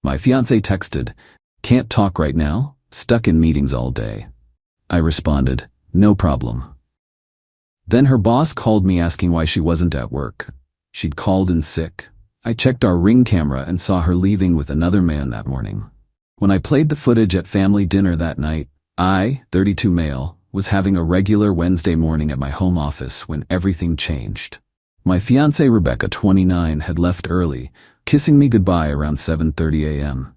My fiancé texted, "Can't talk right now? Stuck in meetings all day." I responded, "No problem." Then her boss called me asking why she wasn't at work. She'd called in sick. I checked our Ring camera and saw her leaving with another man that morning. When I played the footage at family dinner that night, I, 32 male, was having a regular Wednesday morning at my home office when everything changed. My fiancée Rebecca, 29, had left early, kissing me goodbye around 7:30 a.m.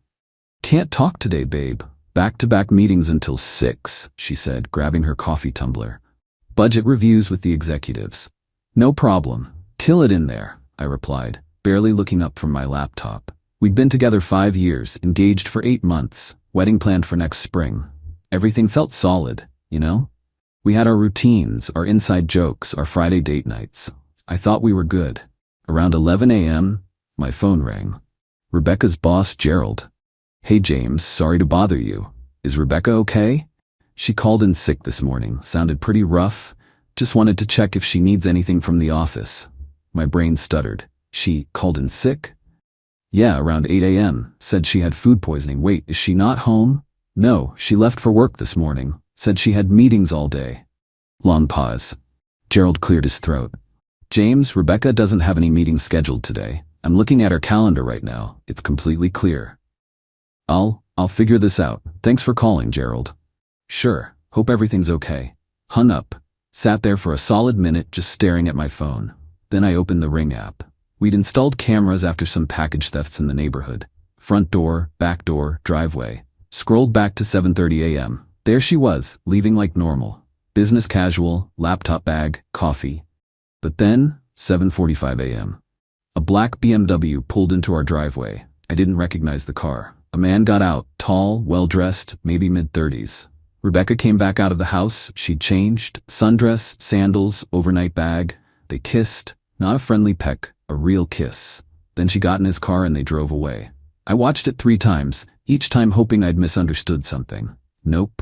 "Can't talk today, babe. Back-to-back meetings until 6, she said, grabbing her coffee tumbler. "Budget reviews with the executives." "No problem. Kill it in there," I replied, barely looking up from my laptop. We'd been together 5 years, engaged for 8 months, wedding planned for next spring. Everything felt solid, you know? We had our routines, our inside jokes, our Friday date nights. I thought we were good. Around 11 a.m., my phone rang. Rebecca's boss, Gerald. "Hey James, sorry to bother you. Is Rebecca okay? She called in sick this morning, sounded pretty rough. Just wanted to check if she needs anything from the office." My brain stuttered. "She called in sick?" "Yeah, around 8 a.m. Said she had food poisoning. Wait, is she not home?" "No, she left for work this morning. Said she had meetings all day." Long pause. Gerald cleared his throat. "James, Rebecca doesn't have any meetings scheduled today. I'm looking at her calendar right now. It's completely clear." I'll figure this out. Thanks for calling, Gerald." "Sure. Hope everything's okay." Hung up. Sat there for a solid minute just staring at my phone. Then I opened the Ring app. We'd installed cameras after some package thefts in the neighborhood. Front door, back door, driveway. Scrolled back to 7:30 a.m. There she was, leaving like normal. Business casual, laptop bag, coffee. But then, 7:45 a.m. A black BMW pulled into our driveway. I didn't recognize the car. A man got out, tall, well-dressed, maybe mid-30s. Rebecca came back out of the house. She'd changed. Sundress, sandals, overnight bag. They kissed. Not a friendly peck, a real kiss. Then she got in his car and they drove away. I watched it 3 times, each time hoping I'd misunderstood something. Nope.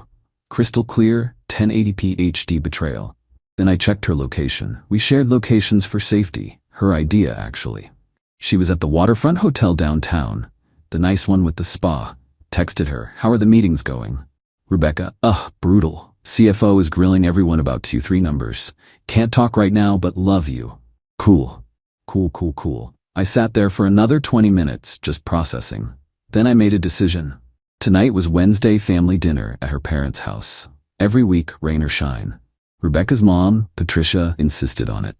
Crystal clear, 1080p HD betrayal. Then I checked her location. We shared locations for safety. Her idea, actually. She was at the waterfront hotel downtown. The nice one with the spa. Texted her, "How are the meetings going?" Rebecca, brutal. CFO is grilling everyone about Q3 numbers. "Can't talk right now, but love you." Cool. Cool. I sat there for another 20 minutes, just processing. Then I made a decision. Tonight was Wednesday family dinner at her parents' house. Every week, rain or shine. Rebecca's mom, Patricia, insisted on it.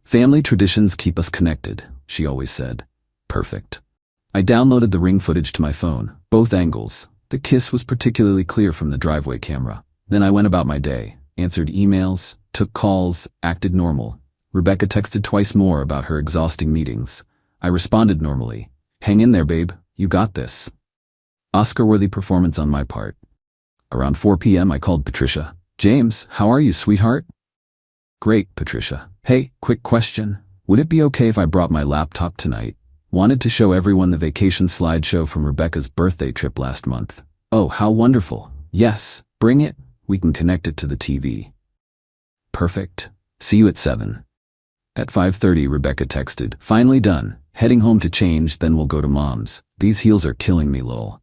"Family traditions keep us connected," she always said. Perfect. I downloaded the Ring footage to my phone, both angles. The kiss was particularly clear from the driveway camera. Then I went about my day, answered emails, took calls, acted normal. Rebecca texted twice more about her exhausting meetings. I responded normally. "Hang in there, babe. You got this." Oscar-worthy performance on my part. Around 4 p.m. I called Patricia. "James, how are you, sweetheart?" "Great, Patricia. Hey, quick question. Would it be okay if I brought my laptop tonight? Wanted to show everyone the vacation slideshow from Rebecca's birthday trip last month." "Oh, how wonderful. Yes, bring it. We can connect it to the TV." Perfect. See you at 7. At 5:30, Rebecca texted, "Finally done. Heading home to change, then we'll go to mom's. These heels are killing me, lol."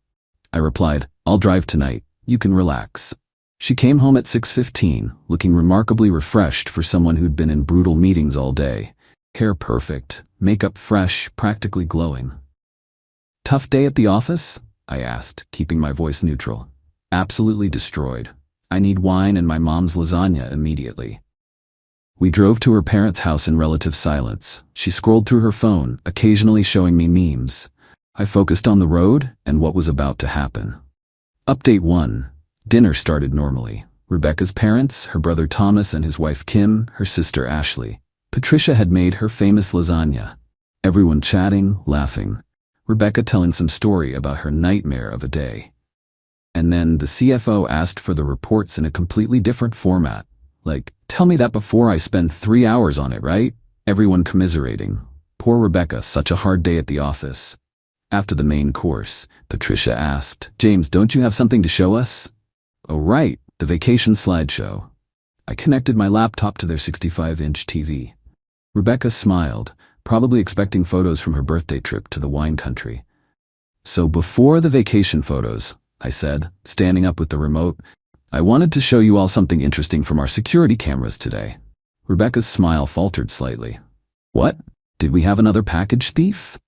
I replied, "I'll drive tonight. You can relax." She came home at 6:15, looking remarkably refreshed for someone who'd been in brutal meetings all day. Hair perfect, makeup fresh, practically glowing. "Tough day at the office?" I asked, keeping my voice neutral. "Absolutely destroyed. I need wine and my mom's lasagna immediately." We drove to her parents' house in relative silence. She scrolled through her phone, occasionally showing me memes. I focused on the road and what was about to happen. Update 1. Dinner started normally. Rebecca's parents, her brother Thomas and his wife Kim, her sister Ashley. Patricia had made her famous lasagna. Everyone chatting, laughing. Rebecca telling some story about her nightmare of a day. And then the CFO asked for the reports in a completely different format. Like, "Tell me that before I spend 3 hours on it, right?" Everyone commiserating. Poor Rebecca, such a hard day at the office. After the main course, Patricia asked, "James, don't you have something to show us?" "Oh right, the vacation slideshow." I connected my laptop to their 65-inch TV. Rebecca smiled, probably expecting photos from her birthday trip to the wine country. So before the vacation photos, I said, standing up with the remote, I wanted to show you all something interesting from our security cameras today. Rebecca's smile faltered slightly. What? Did we have another package thief?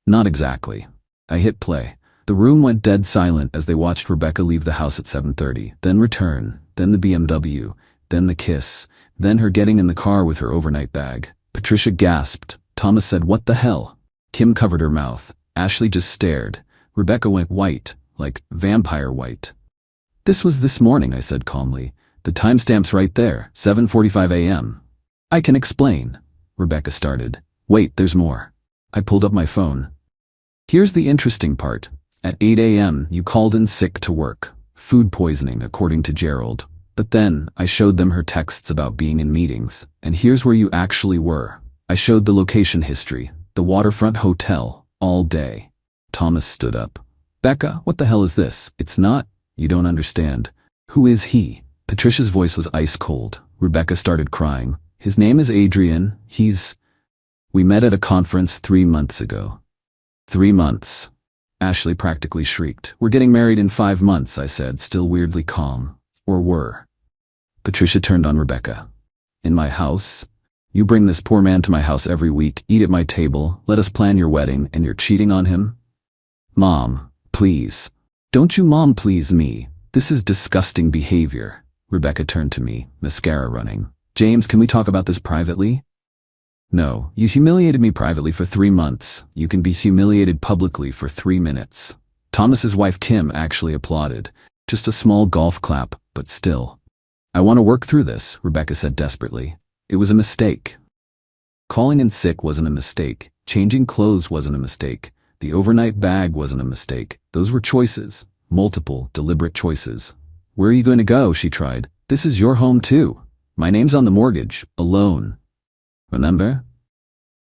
Not exactly. I hit play. The room went dead silent as they watched Rebecca leave the house at 7:30, then return, then the BMW, then the kiss, then her getting in the car with her overnight bag. Patricia gasped. Thomas said, "What the hell?" Kim covered her mouth. Ashley just stared. Rebecca went white, like vampire white. "This was this morning," I said calmly. "The timestamp's right there, 7:45 a.m. "I can explain," Rebecca started. "Wait, there's more." I pulled up my phone. "Here's the interesting part. At 8 a.m., you called in sick to work. Food poisoning, according to Gerald. But then, I showed them her texts about being in meetings. And here's where you actually were. I showed the location history, the waterfront hotel, all day." Thomas stood up. "Becca, what the hell is this? It's not. You don't understand. Who is he?" Patricia's voice was ice cold. Rebecca started crying. "His name is Adrian. We met at a conference 3 months ago." 3 months. Ashley practically shrieked. "We're getting married in 5 months, I said, still weirdly calm. Or were. Patricia turned on Rebecca. "In my house? You bring this poor man to my house every week, eat at my table, let us plan your wedding, and you're cheating on him? Mom, please. Don't you mom please me. This is disgusting behavior." Rebecca turned to me, mascara running. "James, can we talk about this privately?" "No, you humiliated me privately for 3 months. You can be humiliated publicly for 3 minutes. Thomas's wife Kim actually applauded. Just a small golf clap, but still. "I want to work through this," Rebecca said desperately. "It was a mistake." Calling in sick wasn't a mistake. Changing clothes wasn't a mistake. The overnight bag wasn't a mistake. Those were choices. Multiple, deliberate choices. "Where are you going to go?" she tried. "This is your home too. My name's on the mortgage, alone. Remember?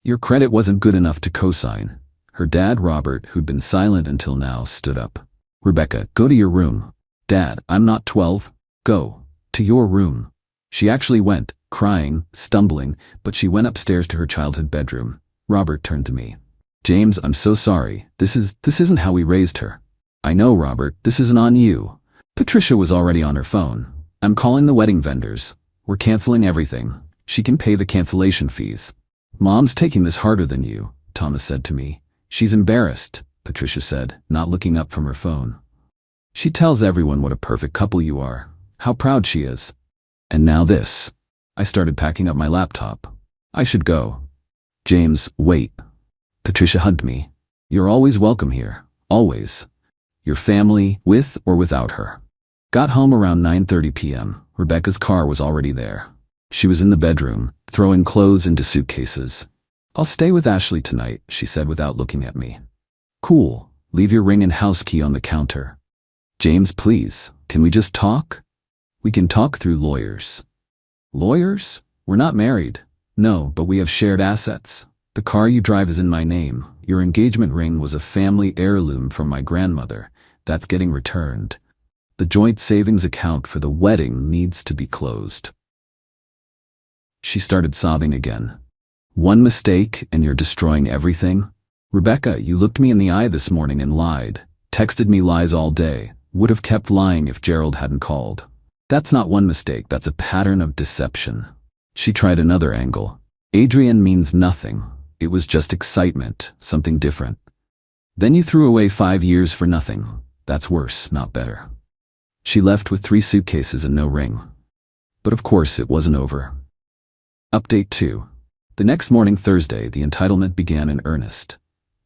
Your credit wasn't good enough to co-sign." Her dad, Robert, who'd been silent until now, stood up. "Rebecca, go to your room." "Dad, I'm not 12. Go. To your room." She actually went, crying, stumbling, but she went upstairs to her childhood bedroom. Robert turned to me. "James, I'm so sorry. This isn't how we raised her." "I know, Robert. This isn't on you." Patricia was already on her phone. "I'm calling the wedding vendors. We're canceling everything. She can pay the cancellation fees." "Mom's taking this harder than you," Thomas said to me. "She's embarrassed," Patricia said, not looking up from her phone. "She tells everyone what a perfect couple you are, how proud she is. And now this." I started packing up my laptop. "I should go." "James, wait." Patricia hugged me. "You're always welcome here. Always. Your family, with or without her." Got home around 9:30 p.m. Rebecca's car was already there. She was in the bedroom, throwing clothes into suitcases. "I'll stay with Ashley tonight," she said without looking at me. "Cool. Leave your ring and house key on the counter." "James, please, can we just talk?" "We can talk through lawyers." "Lawyers? We're not married." "No, but we have shared assets. The car you drive is in my name. Your engagement ring was a family heirloom from my grandmother. That's getting returned. The joint savings account for the wedding needs to be closed." She started sobbing again. "One mistake and you're destroying everything? Rebecca, you looked me in the eye this morning and lied. Texted me lies all day. Would have kept lying if Gerald hadn't called. That's not one mistake, that's a pattern of deception." She tried another angle. "Adrian means nothing. It was just excitement, something different. Then you threw away 5 years for nothing. That's worse, not better." She left with 3 suitcases and no ring. But of course it wasn't over. Update 2. The next morning, Thursday, the entitlement began in earnest.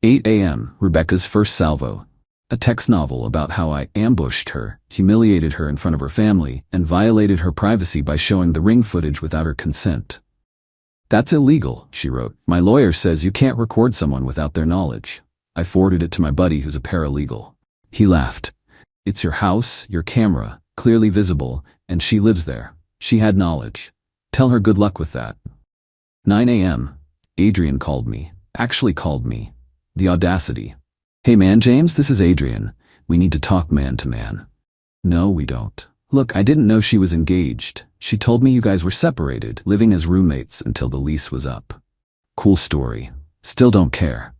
8 a.m., Rebecca's first salvo. A text novel about how I ambushed her, humiliated her in front of her family, and violated her privacy by showing the ring footage without her consent. "That's illegal," she wrote. "My lawyer says you can't record someone without their knowledge." I forwarded it to my buddy who's a paralegal. He laughed. "It's your house, your camera, clearly visible, and she lives there. She had knowledge. Tell her good luck with that." 9 a.m. Adrian called me. Actually called me. The audacity. "Hey man, James, this is Adrian. We need to talk man to man." "No, we don't. Look, I didn't know she was engaged. She told me you guys were separated, living as roommates until the lease was up." "Cool story. Still don't care.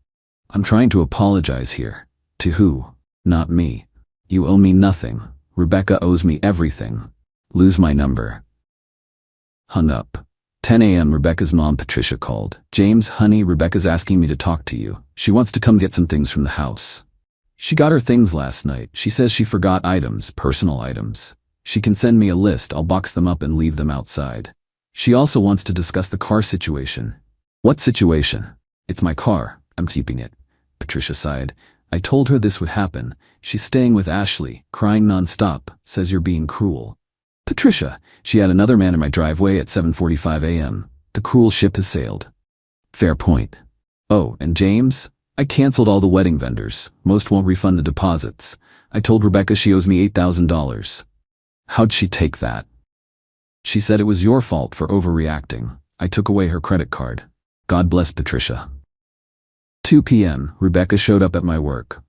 I'm trying to apologize here. To who? Not me. You owe me nothing. Rebecca owes me everything. Lose my number. Hung up. 10 a.m. Rebecca's mom Patricia called. James, honey, Rebecca's asking me to talk to you. She wants to come get some things from the house. She got her things last night. She says she forgot items, personal items. She can send me a list. I'll box them up and leave them outside. She also wants to discuss the car situation. What situation? It's my car. I'm keeping it. Patricia sighed. I told her this would happen. She's staying with Ashley, crying nonstop, says you're being cruel. Patricia, she had another man in my driveway at 7:45 a.m. The cruel ship has sailed. Fair point. Oh, and James? I canceled all the wedding vendors. Most won't refund the deposits. I told Rebecca she owes me $8,000. How'd she take that? She said it was your fault for overreacting. I took away her credit card. God bless Patricia. 2 p.m. Rebecca showed up at my work.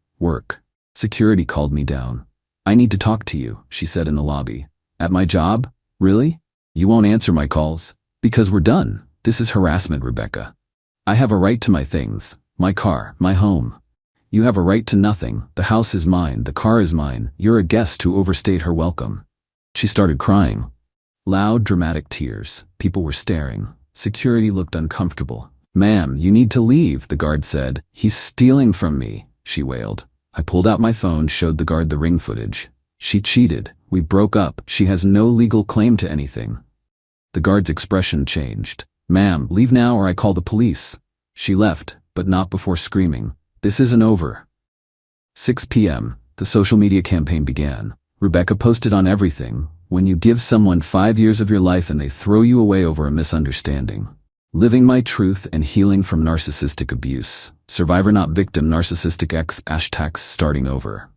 Security called me down. I need to talk to you, she said in the lobby. At my job? Really? You won't answer my calls? Because we're done. This is harassment, Rebecca. I have a right to my things. My car, my home. You have a right to nothing. The house is mine. The car is mine. You're a guest who overstayed her welcome. She started crying. Loud, dramatic tears. People were staring. Security looked uncomfortable. Ma'am, you need to leave, the guard said. He's stealing from me, she wailed. I pulled out my phone, showed the guard the ring footage. She cheated. We broke up. She has no legal claim to anything. The guard's expression changed. Ma'am, leave now or I call the police. She left, but not before screaming. This isn't over. 6 p.m. The social media campaign began. Rebecca posted on everything. When you give someone 5 years of your life and they throw you away over a misunderstanding. Living my truth and healing from narcissistic abuse. Survivor not victim, narcissistic ex, hashtags starting over.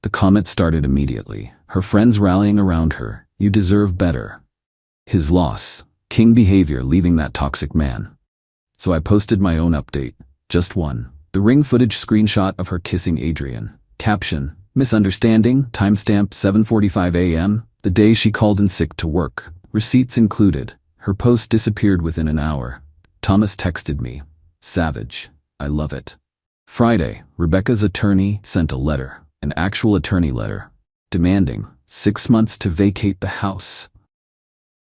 The comments started immediately. Her friends rallying around her. You deserve better. His loss. King behavior leaving that toxic man. So I posted my own update. Just one. The ring footage screenshot of her kissing Adrian. Caption. Misunderstanding. Timestamp 7:45 a.m. The day she called in sick to work. Receipts included. Her post disappeared within an hour. Thomas texted me. Savage. I love it. Friday. Rebecca's attorney sent a letter. An actual attorney letter. Demanding 6 months to vacate the house.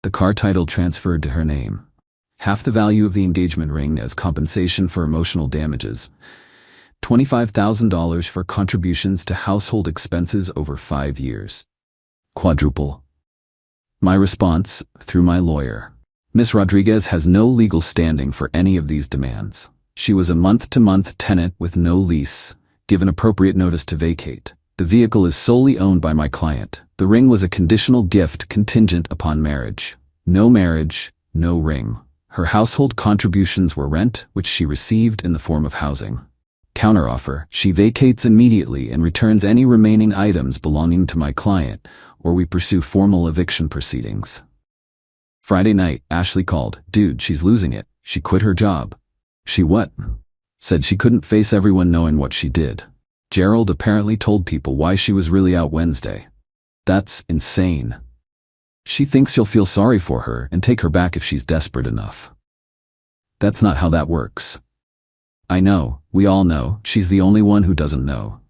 The car title transferred to her name. Half the value of the engagement ring as compensation for emotional damages. $25,000 for contributions to household expenses over 5 years. Quadruple. My response, through my lawyer. Ms. Rodriguez has no legal standing for any of these demands. She was a month-to-month tenant with no lease, given appropriate notice to vacate. The vehicle is solely owned by my client. The ring was a conditional gift contingent upon marriage. No marriage, no ring. Her household contributions were rent, which she received in the form of housing. Counteroffer, she vacates immediately and returns any remaining items belonging to my client, or we pursue formal eviction proceedings. Friday night, Ashley called. Dude, she's losing it. She quit her job. She what? Said she couldn't face everyone knowing what she did. Gerald apparently told people why she was really out Wednesday. That's insane. She thinks you'll feel sorry for her and take her back if she's desperate enough. That's not how that works. I know, we all know, she's the only one who doesn't know.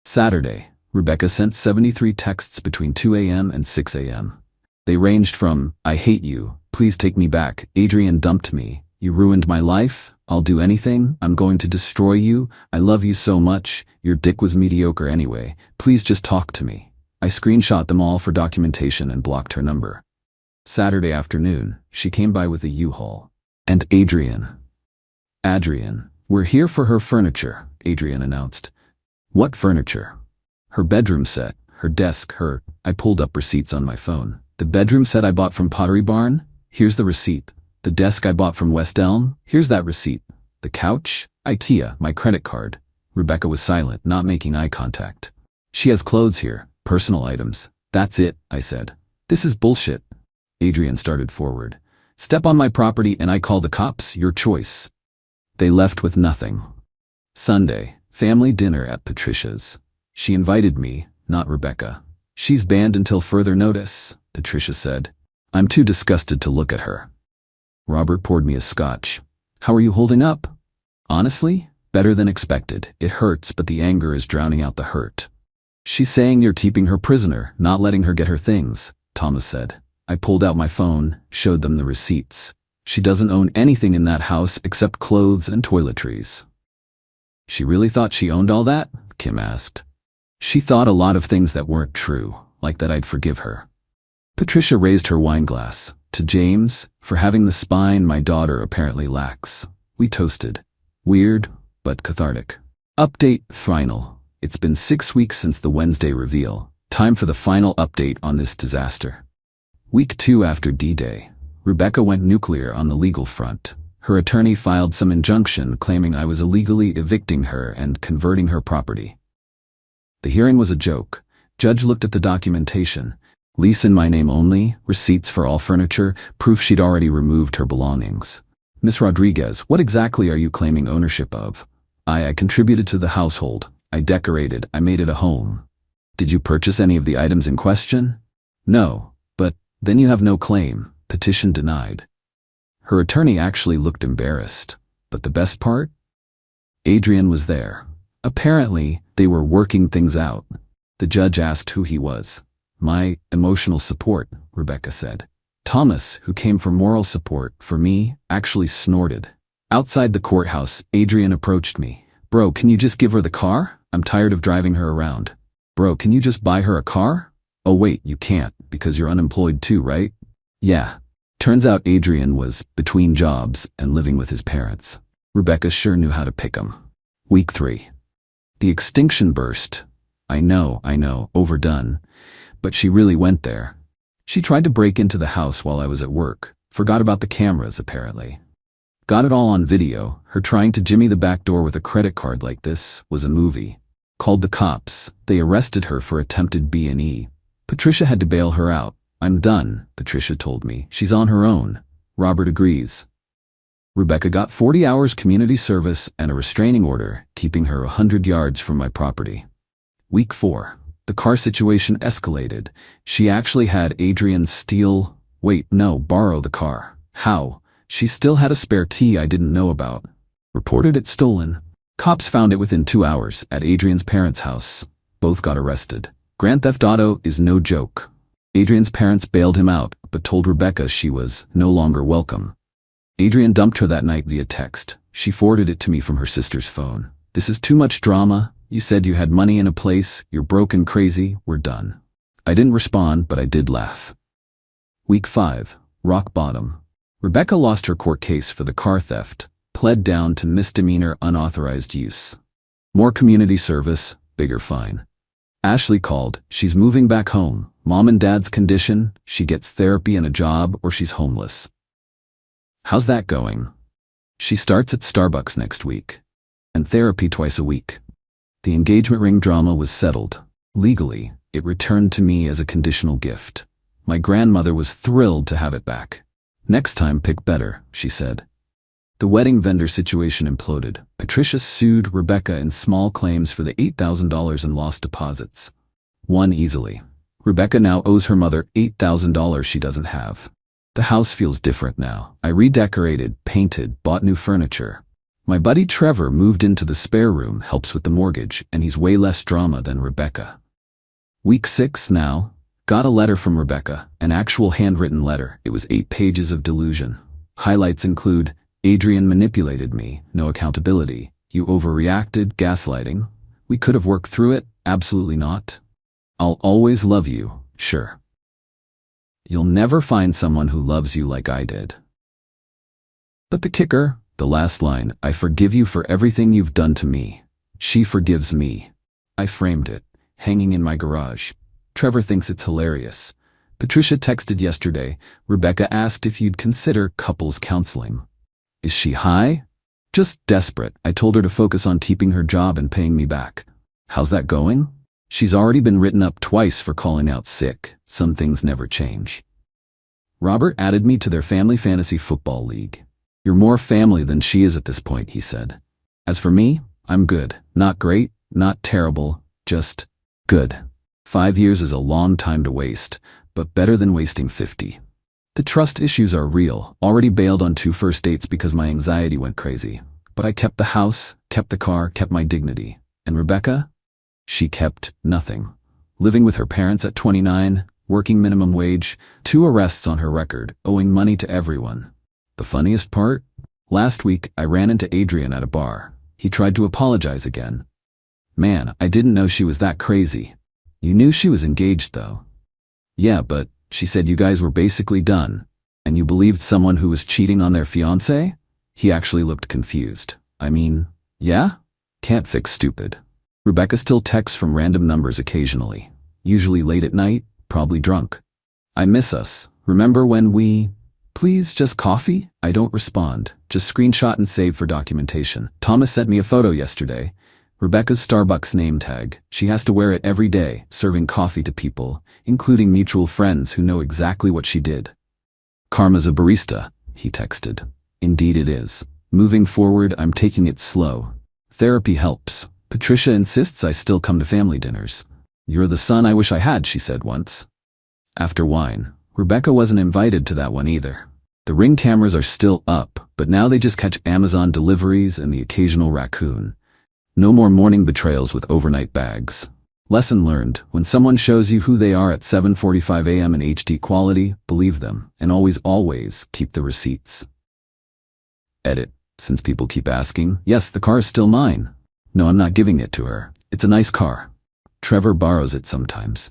Saturday, Rebecca sent 73 texts between 2 a.m. and 6 a.m. They ranged from, I hate you, please take me back, Adrian dumped me, you ruined my life, I'll do anything, I'm going to destroy you, I love you so much, your dick was mediocre anyway, please just talk to me. I screenshot them all for documentation and blocked her number. Saturday afternoon, she came by with a U-Haul. And Adrian. We're here for her furniture, Adrian announced. What furniture? Her bedroom set, her desk, I pulled up receipts on my phone. The bedroom set I bought from Pottery Barn? Here's the receipt. The desk I bought from West Elm? Here's that receipt. The couch? IKEA, my credit card. Rebecca was silent, not making eye contact. She has clothes here, personal items. That's it, I said. This is bullshit. Adrian started forward. Step on my property and I call the cops, your choice. They left with nothing. Sunday, family dinner at Patricia's. She invited me, not Rebecca. She's banned until further notice, Patricia said. I'm too disgusted to look at her. Robert poured me a scotch. How are you holding up? Honestly, Better than expected. It hurts, but the anger is drowning out the hurt. She's saying you're keeping her prisoner, not letting her get her things, Thomas said. I pulled out my phone, showed them the receipts. She doesn't own anything in that house except clothes and toiletries. She really thought she owned all that? Kim asked. She thought a lot of things that weren't true, like that I'd forgive her. Patricia raised her wine glass. To James, for having the spine my daughter apparently lacks. We toasted. Weird, but cathartic. Update final. It's been 6 weeks since the Wednesday reveal. Time for the final update on this disaster. Week 2 after D-Day. Rebecca went nuclear on the legal front. Her attorney filed some injunction claiming I was illegally evicting her and converting her property. The hearing was a joke. Judge looked at the documentation. Lease in my name only, receipts for all furniture, proof she'd already removed her belongings. Miss Rodriguez, what exactly are you claiming ownership of? I contributed to the household. I decorated. I made it a home. Did you purchase any of the items in question? No, but then you have no claim. Petition denied. Her attorney actually looked embarrassed. But the best part? Adrian was there. Apparently, they were working things out. The judge asked who he was. My emotional support, Rebecca said. Thomas, who came for moral support for me, actually snorted. Outside the courthouse, Adrian approached me. Bro, can you just give her the car? I'm tired of driving her around. Bro, can you just buy her a car? Oh wait, you can't, because you're unemployed too, right? Yeah. Turns out Adrian was between jobs and living with his parents. Rebecca sure knew how to pick him. Week 3. The extinction burst. I know, overdone. But she really went there. She tried to break into the house while I was at work. Forgot about the cameras, apparently. Got it all on video. Her trying to jimmy the back door with a credit card like this was a movie. Called the cops. They arrested her for attempted B&E. Patricia had to bail her out. I'm done, Patricia told me. She's on her own. Robert agrees. Rebecca got 40 hours community service and a restraining order, keeping her 100 yards from my property. Week 4. The car situation escalated. She actually had Adrian borrow the car. How? She still had a spare key I didn't know about. Reported it stolen. Cops found it within 2 hours at Adrian's parents' house. Both got arrested. Grand theft auto is no joke. Adrian's parents bailed him out, but told Rebecca she was no longer welcome. Adrian dumped her that night via text. She forwarded it to me from her sister's phone. This is too much drama. You said you had money in a place, you're broke and crazy, we're done. I didn't respond, but I did laugh. Week 5. Rock bottom. Rebecca lost her court case for the car theft, pled down to misdemeanor unauthorized use. More community service, bigger fine. Ashley called, she's moving back home. Mom and dad's condition, she gets therapy and a job or she's homeless. How's that going? She starts at Starbucks next week. And therapy twice a week. The engagement ring drama was settled. Legally, it returned to me as a conditional gift. My grandmother was thrilled to have it back. Next time pick better, she said. The wedding vendor situation imploded. Patricia sued Rebecca in small claims for the $8,000 in lost deposits. Won easily. Rebecca now owes her mother $8,000 she doesn't have. The house feels different now. I redecorated, painted, bought new furniture. My buddy Trevor moved into the spare room, helps with the mortgage, and he's way less drama than Rebecca. Week 6 now. Got a letter from Rebecca, an actual handwritten letter. It was 8 pages of delusion. Highlights include, Adrian manipulated me, no accountability. You overreacted, gaslighting. We could have worked through it, absolutely not. I'll always love you, sure. You'll never find someone who loves you like I did. But the kicker, the last line, I forgive you for everything you've done to me. She forgives me. I framed it, hanging in my garage. Trevor thinks it's hilarious. Patricia texted yesterday. Rebecca asked if you'd consider couples counseling. Is she high? Just desperate. I told her to focus on keeping her job and paying me back. How's that going? She's already been written up twice for calling out sick. Some things never change. Robert added me to their family fantasy football league. You're more family than she is at this point, he said. As for me, I'm good. Not great, not terrible, just good. 5 years is a long time to waste, but better than wasting 50. The trust issues are real. Already bailed on 2 first dates because my anxiety went crazy. But I kept the house, kept the car, kept my dignity. And Rebecca? She kept nothing. Living with her parents at 29, working minimum wage, 2 arrests on her record, owing money to everyone. The funniest part? Last week, I ran into Adrian at a bar. He tried to apologize again. Man, I didn't know she was that crazy. You knew she was engaged, though. Yeah, but she said you guys were basically done. And you believed someone who was cheating on their fiancé? He actually looked confused. I mean, yeah? Can't fix stupid. Rebecca still texts from random numbers occasionally. Usually late at night, probably drunk. I miss us. Remember when we... Please, just coffee? I don't respond. Just screenshot and save for documentation. Thomas sent me a photo yesterday. Rebecca's Starbucks name tag. She has to wear it every day, serving coffee to people, including mutual friends who know exactly what she did. Karma's a barista, he texted. Indeed it is. Moving forward, I'm taking it slow. Therapy helps. Patricia insists I still come to family dinners. You're the son I wish I had, she said once. After wine, Rebecca wasn't invited to that one either. The Ring cameras are still up, but now they just catch Amazon deliveries and the occasional raccoon. No more morning betrayals with overnight bags. Lesson learned, when someone shows you who they are at 7:45 a.m. in HD quality, believe them, and always keep the receipts. Edit. Since people keep asking, yes, the car is still mine. No, I'm not giving it to her. It's a nice car. Trevor borrows it sometimes.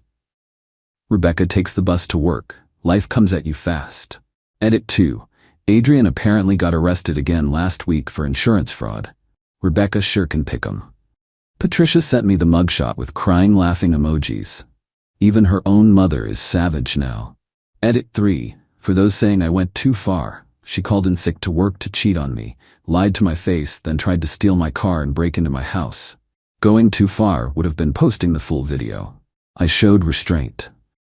Rebecca takes the bus to work. Life comes at you fast. Edit 2. Adrian apparently got arrested again last week for insurance fraud. Rebecca sure can pick 'em. Patricia sent me the mugshot with crying laughing emojis. Even her own mother is savage now. Edit 3. For those saying I went too far, she called in sick to work to cheat on me, lied to my face, then tried to steal my car and break into my house. Going too far would have been posting the full video. I showed restraint.